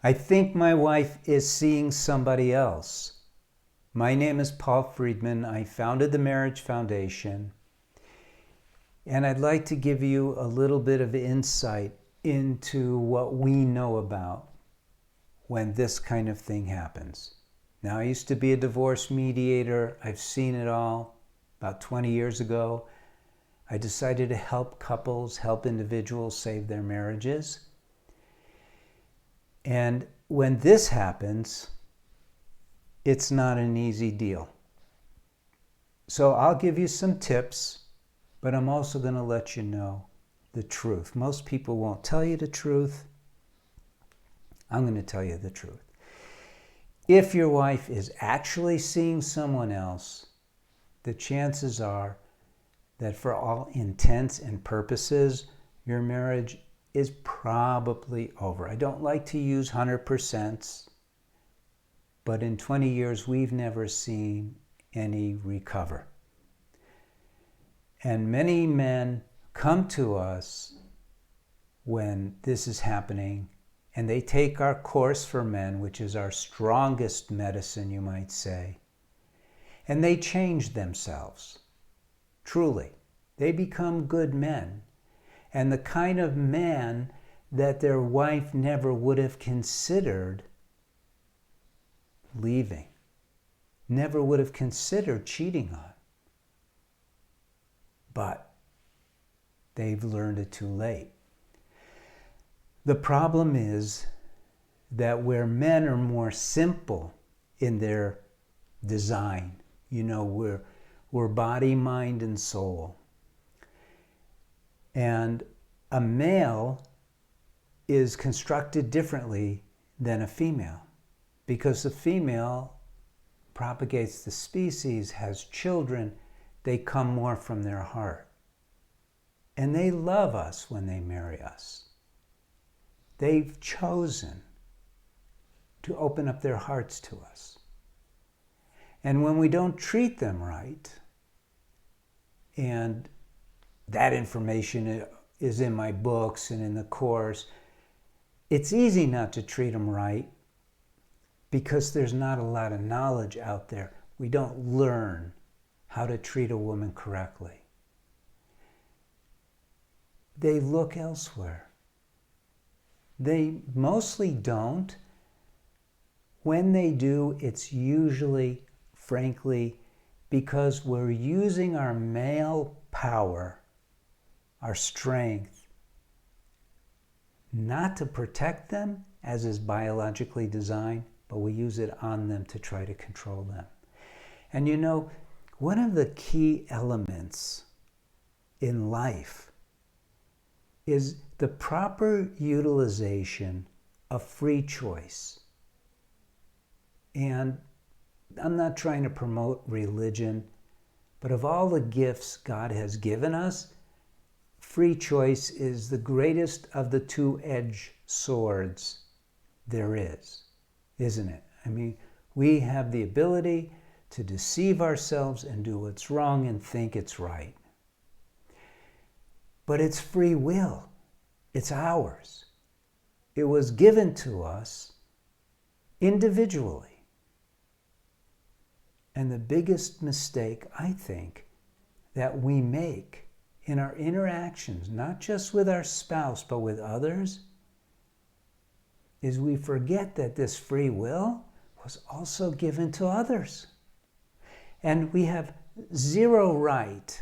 I think my wife is seeing somebody else. My name is Paul Friedman. I founded the Marriage Foundation. And I'd like to give you a little bit of insight into what we know about when this kind of thing happens. Now, I used to be a divorce mediator. I've seen it all. About 20 years ago, I decided to help couples, help individuals save their marriages. And when this happens, it's not an easy deal. So I'll give you some tips, but I'm also going to let you know the truth. Most people won't tell you the truth. I'm going to tell you the truth. If your wife is actually seeing someone else, the chances are that for all intents and purposes, your marriage is probably over. I don't like to use 100%, but in 20 years, we've never seen any recover. And many men come to us when this is happening, and they take our Course for Men, which is our strongest medicine, you might say, and they change themselves. Truly, they become good men, and the kind of man that their wife never would have considered leaving, never would have considered cheating on. But they've learned it too late. The problem is that where men are more simple in their design, we're body, mind, and soul. And a male is constructed differently than a female, because the female propagates the species, has children, they come more from their heart. And they love us when they marry us. They've chosen to open up their hearts to us. And when we don't treat them right, and that information is in my books and in the Course, it's easy not to treat them right because there's not a lot of knowledge out there. We don't learn how to treat a woman correctly. They look elsewhere. They mostly don't. When they do, it's usually, frankly, because we're using our male power, our strength, not to protect them, as is biologically designed, but we use it on them to try to control them. And one of the key elements in life is the proper utilization of free choice. And I'm not trying to promote religion, but of all the gifts God has given us, free choice is the greatest of the two-edged swords there is, isn't it? I mean, we have the ability to deceive ourselves and do what's wrong and think it's right. But it's free will. It's ours. It was given to us individually. And the biggest mistake, I think, that we make in our interactions, not just with our spouse, but with others, is we forget that this free will was also given to others. And we have zero right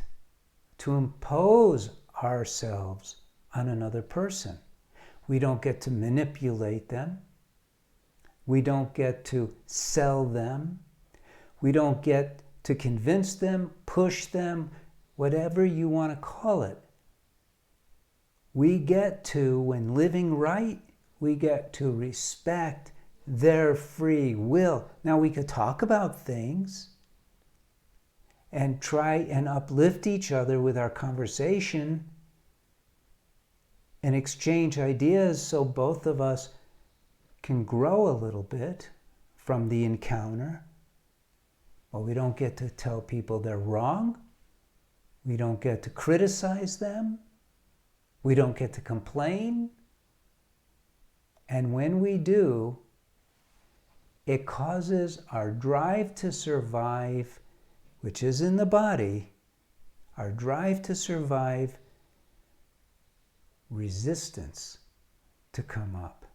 to impose ourselves on another person. We don't get to manipulate them. We don't get to sell them. We don't get to convince them, push them, whatever you want to call it. We get to, when living right, we get to respect their free will. Now, we could talk about things and try and uplift each other with our conversation and exchange ideas so both of us can grow a little bit from the encounter. But we don't get to tell people they're wrong. We don't get to criticize them. We don't get to complain. And when we do, it causes our drive to survive, which is in the body, our drive to survive, resistance to come up,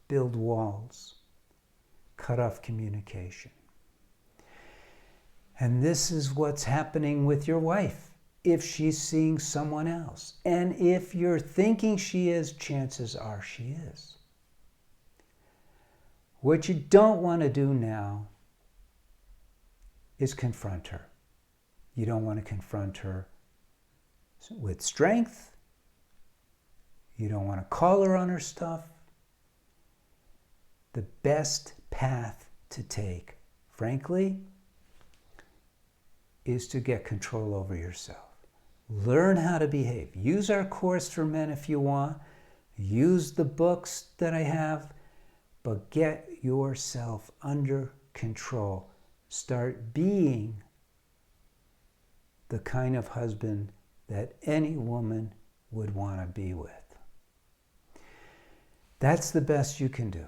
build walls, cut off communication. And this is what's happening with your wife if she's seeing someone else. And if you're thinking she is, chances are she is. What you don't want to do now is confront her. You don't want to confront her with strength. You don't want to call her on her stuff. The best path to take, frankly, is to get control over yourself. Learn how to behave. Use our course for men if you want. Use the books that I have. But get yourself under control. Start being the kind of husband that any woman would want to be with. That's the best you can do.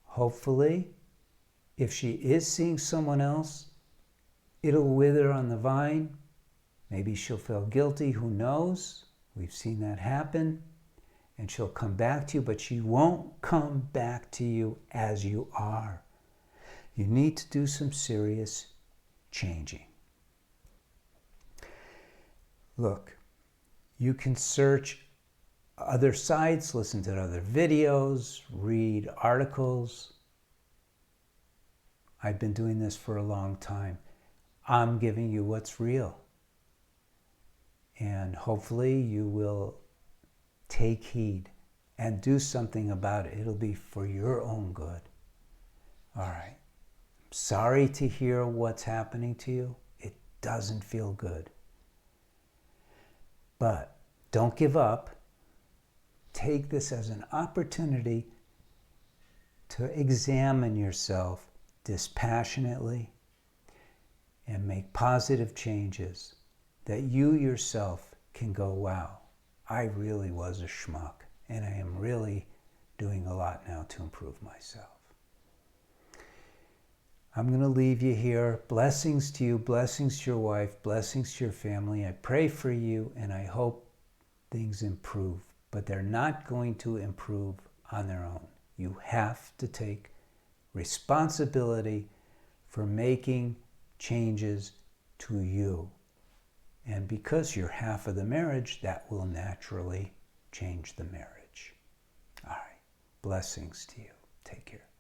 Hopefully, if she is seeing someone else, it'll wither on the vine. Maybe she'll feel guilty, who knows? We've seen that happen. And she'll come back to you, but she won't come back to you as you are. You need to do some serious changing. Look, you can search other sites, listen to other videos, read articles. I've been doing this for a long time. I'm giving you what's real. And hopefully you will take heed and do something about it. It'll be for your own good. All right. I'm sorry to hear what's happening to you. It doesn't feel good. But don't give up. Take this as an opportunity to examine yourself dispassionately and make positive changes that you yourself can go, wow, I really was a schmuck, and I am really doing a lot now to improve myself. I'm going to leave you here. Blessings to you, blessings to your wife, blessings to your family. I pray for you, and I hope things improve, but they're not going to improve on their own. You have to take responsibility for making changes to you. And because you're half of the marriage, that will naturally change the marriage. All right. Blessings to you. Take care.